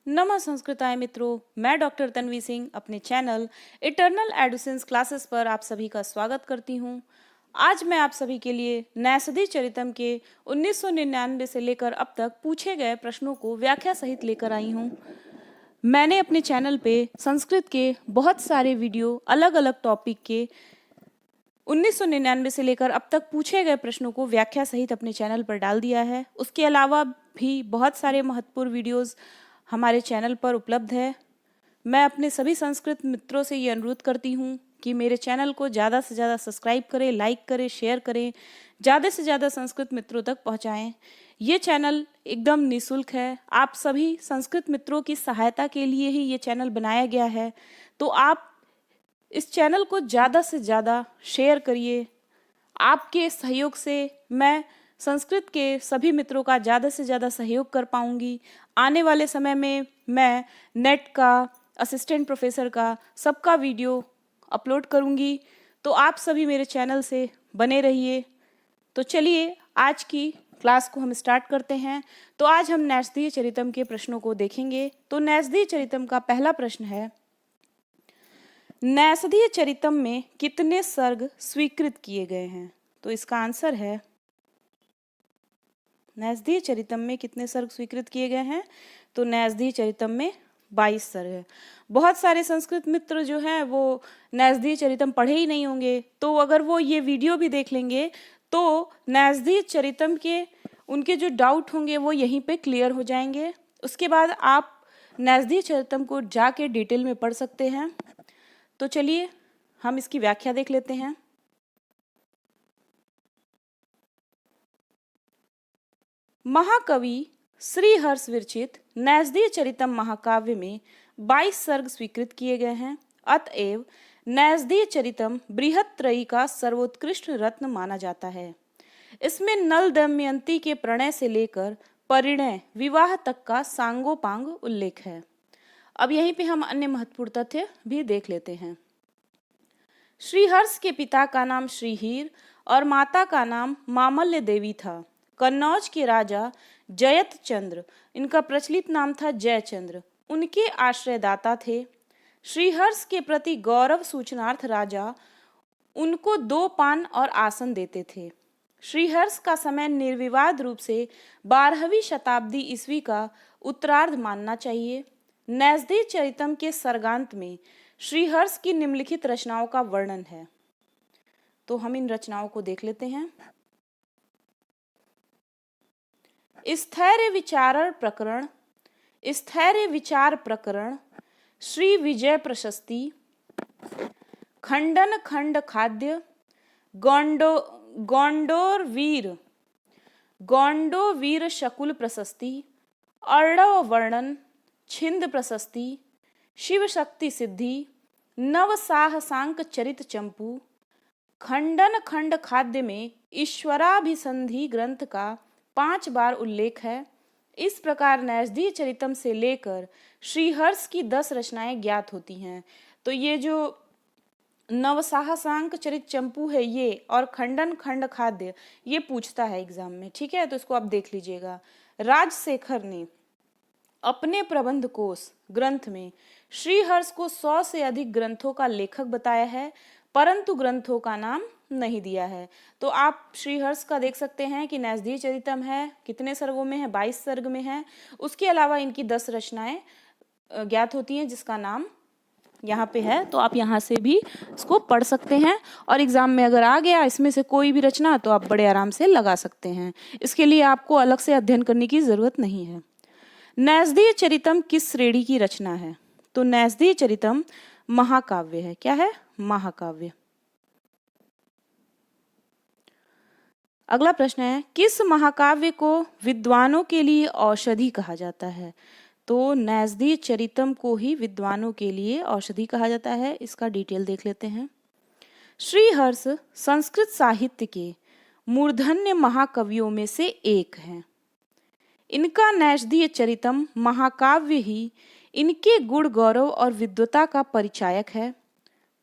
नमः संस्कृताय मित्रों, मैं डॉक्टर तन्वी सिंह अपने चैनल इटर्नल एडुसेंस क्लासेस पर आप सभी का स्वागत करती हूं। आज मैं आप सभी के लिए नैषधि चरितम के 1999 से लेकर अब तक पूछे गए प्रश्नों को व्याख्या सहित लेकर आई हूं। मैंने अपने चैनल पे संस्कृत के बहुत सारे वीडियो अलग अलग टॉपिक के 1999 से लेकर अब तक पूछे गए प्रश्नों को व्याख्या सहित अपने चैनल पर डाल दिया है। उसके अलावा भी बहुत सारे महत्वपूर्ण वीडियोस हमारे चैनल पर उपलब्ध है। मैं अपने सभी संस्कृत मित्रों से ये अनुरोध करती हूँ कि मेरे चैनल को ज़्यादा से ज़्यादा सब्सक्राइब करें, लाइक करें, शेयर करें, ज़्यादा से ज़्यादा संस्कृत मित्रों तक पहुँचाएं। ये चैनल एकदम निःशुल्क है। आप सभी संस्कृत मित्रों की सहायता के लिए ही ये चैनल बनाया गया है। तो आप इस चैनल को ज़्यादा से ज़्यादा शेयर करिए। आपके सहयोग से मैं संस्कृत के सभी मित्रों का ज़्यादा से ज़्यादा सहयोग कर पाऊंगी। आने वाले समय में मैं नेट का, असिस्टेंट प्रोफेसर का, सबका वीडियो अपलोड करूंगी। तो आप सभी मेरे चैनल से बने रहिए। तो चलिए आज की क्लास को हम स्टार्ट करते हैं। तो आज हम नैषधीय चरितम के प्रश्नों को देखेंगे। तो नैषधीय चरितम का पहला प्रश्न है, नैषधीय चरितम में कितने सर्ग स्वीकृत किए गए हैं? तो इसका आंसर है, नैषधीय चरितम में कितने सर्ग स्वीकृत किए गए हैं? तो नैषधीय चरितम में 22 सर्ग है। बहुत सारे संस्कृत मित्र जो हैं वो नैषधीय चरितम पढ़े ही नहीं होंगे, तो अगर वो ये वीडियो भी देख लेंगे तो नैषधीय चरितम के उनके जो डाउट होंगे वो यहीं पे क्लियर हो जाएंगे। उसके बाद आप नैषधीय चरितम को जाके डिटेल में पढ़ सकते हैं। तो चलिए हम इसकी व्याख्या देख लेते हैं। महाकवि श्री हर्ष विरचित नैषधीय चरितम महाकाव्य में 22 सर्ग स्वीकृत किए गए हैं। अतएव नैषधीय चरितम बृहत्त्रयी का सर्वोत्कृष्ट रत्न माना जाता है। इसमें नल दमयंती के प्रणय से लेकर परिणय विवाह तक का सांगोपांग उल्लेख है। अब यहीं पे हम अन्य महत्वपूर्ण तथ्य भी देख लेते हैं। श्रीहर्ष के पिता का नाम श्रीहीर और माता का नाम मामल्य देवी था। कन्नौज के राजा जयत चंद्र, इनका प्रचलित नाम था जयचंद्र, उनके आश्रयदाता थे। श्रीहर्ष के प्रति गौरव सूचनार्थ राजा उनको 2 पान और आसन देते थे। श्रीहर्ष का समय निर्विवाद रूप से 12वीं शताब्दी ईस्वी का उत्तरार्ध मानना चाहिए। नैषधीय चरितम के सर्गांत में श्रीहर्ष की निम्नलिखित रचनाओं का वर्णन है। तो हम इन रचनाओं को देख लेते हैं। स्थैर्य विचार प्रकरण, स्थैर्य विचार प्रकरण, श्री विजय प्रशस्ति, खंडन खंड खाद्य, गोंडो वीर शकुल प्रशस्ति, अर्णव वर्णन, छिंद प्रशस्ति, शिव शक्ति सिद्धि, नव साहसांक चरित चंपू। खंडन खंड खाद्य में ईश्वराभिसंधि ग्रंथ का 5 बार उल्लेख है। इस प्रकार नैषधीय चरितम से लेकर श्रीहर्ष की 10 रचनाएं ज्ञात होती हैं। तो ये जो नवसाहसांक चरित चंपू है ये, और खंडन खंड खाद्य, ये पूछता है एग्जाम में, ठीक है? तो इसको आप देख लीजिएगा। राजशेखर ने अपने प्रबंध कोश ग्रंथ में श्रीहर्ष को 100 से अधिक ग्रंथों का लेखक बताया है, परंतु ग्रंथों का नाम नहीं दिया है। तो आप श्रीहर्ष का देख सकते हैं कि नैषधीय चरितम है, कितने सर्गों में है? 22 सर्ग में है। उसके अलावा इनकी 10 रचनाएं ज्ञात होती हैं जिसका नाम यहाँ पे है। तो आप यहाँ से भी इसको पढ़ सकते हैं, और एग्जाम में अगर आ गया इसमें से कोई भी रचना तो आप बड़े आराम से लगा सकते हैं। इसके लिए आपको अलग से अध्ययन करने की जरूरत नहीं है। नैषधीय चरितम किस श्रेणी की रचना है? तो नैषधीय चरितम महाकाव्य है। क्या है? महाकाव्य। अगला प्रश्न है, किस महाकाव्य को विद्वानों के लिए औषधि कहा जाता है? तो नैषधीय चरितम को ही विद्वानों के लिए औषधि कहा जाता है। इसका डिटेल देख लेते हैं। श्रीहर्ष संस्कृत साहित्य के मूर्धन्य महाकवियों में से एक हैं। इनका नैषधीय चरितम महाकाव्य ही इनके गुण गौरव और विद्वता का परिचायक है।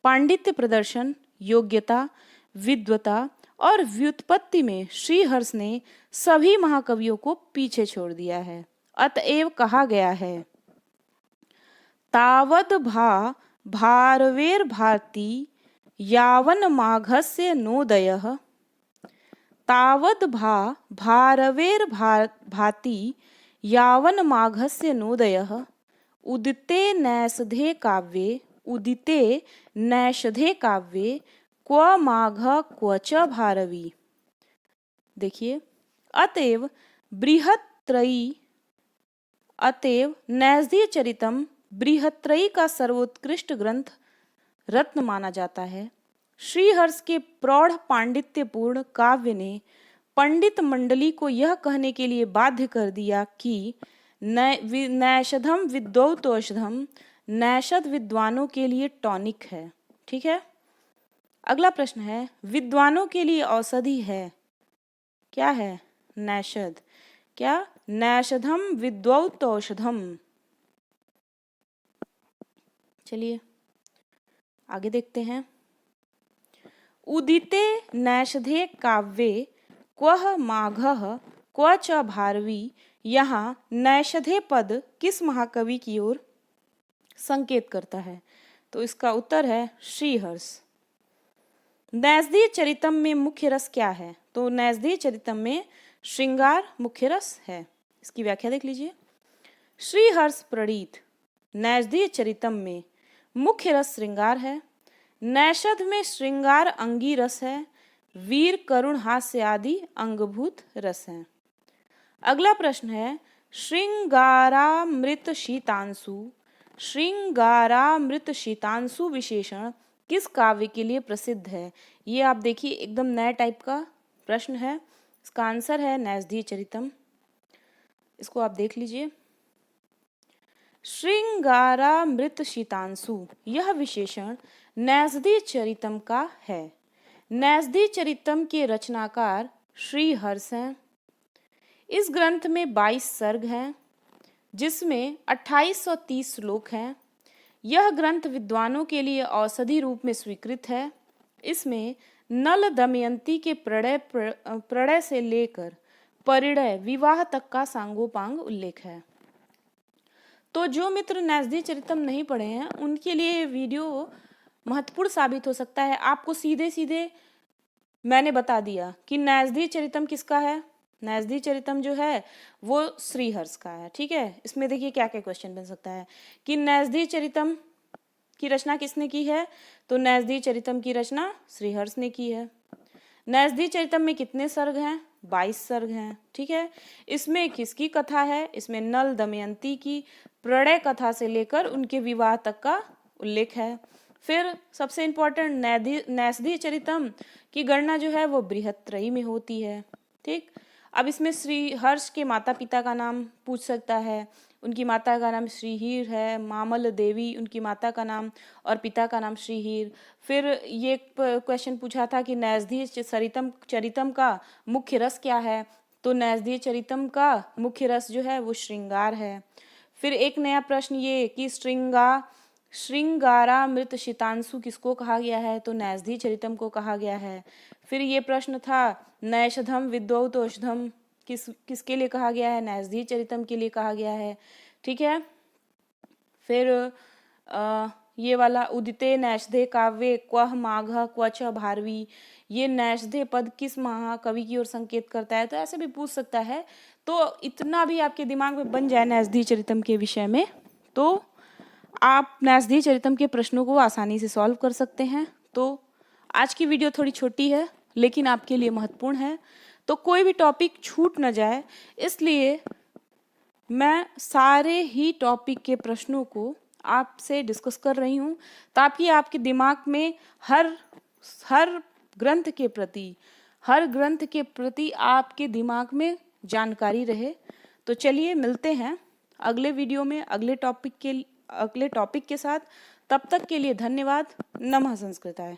पांडित्य प्रदर्शन, योग्यता, विद्वता और व्युत्पत्ति में श्रीहर्ष ने सभी महाकवियों को पीछे छोड़ दिया है। अतएव कहा गया है, तावद् भारवेर्भाति यावन् माघस्य नोदयः। तावद् भारवेर्भाति यावन् माघस्य नोदयः। उदिते नैषधे काव्ये, उदिते नैषधे काव्ये क्व माघ क्व च भारवी। देखिए, अतएव बृहत्त्रयी, अतएव नैषधीय चरितम बृहत्त्रयी का सर्वोत्कृष्ट ग्रंथ रत्न माना जाता है। श्रीहर्ष के प्रौढ़ पांडित्यपूर्ण काव्य ने पंडित मंडली को यह कहने के लिए बाध्य कर दिया कि नैषधम विद्वौतौषधम, नैषध विद्वानों के लिए टॉनिक है। ठीक है, अगला प्रश्न है, विद्वानों के लिए औषधि है, क्या है? नैषध। क्या? नैषधम विद्वौतौषधम। चलिए आगे देखते हैं। उदिते नैषधे काव्ये क्व माघः क्व च भारवी। यहाँ नैषधे पद किस महाकवि की ओर संकेत करता है? तो इसका उत्तर है श्रीहर्ष। नैषधीय चरितम में मुख्य रस क्या है? तो नैषधीय चरितम में श्रृंगार मुख्य रस है। इसकी व्याख्या देख लीजिए। श्रीहर्ष प्रणीत नैषधीय चरितम में मुख्य रस श्रृंगार है। नैषध में श्रृंगार अंगी रस है। वीर करुण हास्य आदि अंगभूत रस हैं। अगला प्रश्न है, श्रृंगारामृत शीतांशु, श्रृंगारामृत शीतांशु विशेषण किस काव्य के लिए प्रसिद्ध है? ये आप देखिए एकदम नया टाइप का प्रश्न है। इसका आंसर है नैषधीय चरितम। इसको आप देख लीजिए। श्रृंगारामृत शीतांशु यह विशेषण नैषधीय चरितम का है। नैषधीय चरितम के रचनाकार श्रीहर्ष हैं। इस ग्रंथ में 22 सर्ग हैं, जिसमें 2830 श्लोक हैं। यह ग्रंथ विद्वानों के लिए औषधि रूप में स्वीकृत है। इसमें नल दमयंती के प्रणय से लेकर परिणय विवाह तक का सांगोपांग उल्लेख है। तो जो मित्र नैषधीय चरितम नहीं पढ़े हैं उनके लिए ये वीडियो महत्वपूर्ण साबित हो सकता है। आपको सीधे सीधे मैंने बता दिया कि नैषधीय चरितम किसका है। नैषधीय चरितम जो है वो श्रीहर्ष का है। ठीक है, इसमें देखिए क्या क्या क्वेश्चन बन सकता है कि नैषधीय चरितम की रचना किसने की है? तो नैषधीय चरितम की रचना श्रीहर्ष ने की है। नैषधीय चरितम में कितने सर्ग हैं? 22 सर्ग हैं। ठीक है, इसमें किसकी कथा है? इसमें नल दमयंती की प्रणय कथा से लेकर उनके विवाह तक का उल्लेख है। फिर सबसे इम्पोर्टेंट नैषधीय चरितम की गणना जो है वो बृहत्त्रयी में होती है। ठीक, अब इसमें श्रीहर्ष के माता पिता का नाम पूछ सकता है। उनकी माता का नाम श्रीहीर है, मामल देवी उनकी माता का नाम, और पिता का नाम श्रीहीर। फिर ये क्वेश्चन पूछा था कि नैषधीय चरितम का मुख्य रस क्या है? तो नैषधीय चरितम का मुख्य रस जो है वो श्रृंगार है। फिर एक नया प्रश्न ये कि श्रृंगारामृत शीतांशु किसको कहा गया है? तो नैषधीय चरितम को कहा गया है। फिर ये प्रश्न था नैषधम विद्वौतौषधम किसके लिए कहा गया है? नैषधीय चरितम के लिए कहा गया है। ठीक है, फिर ये वाला उदिते नैषधे काव्ये क्व माघ क्व च भारवी, ये नैषधे पद किस महाकवि की ओर संकेत करता है? तो ऐसे भी पूछ सकता है। तो इतना भी आपके दिमाग में बन जाए नैषधीय चरितम के विषय में तो आप नैषधीय चरितम के प्रश्नों को आसानी से सॉल्व कर सकते हैं। तो आज की वीडियो थोड़ी छोटी है लेकिन आपके लिए महत्वपूर्ण है, तो कोई भी टॉपिक छूट न जाए इसलिए मैं सारे ही टॉपिक के प्रश्नों को आपसे डिस्कस कर रही हूँ, ताकि आपके दिमाग में हर ग्रंथ के प्रति आपके दिमाग में जानकारी रहे। तो चलिए मिलते हैं अगले वीडियो में अगले टॉपिक के साथ। तब तक के लिए धन्यवाद। नमः संस्कृताय।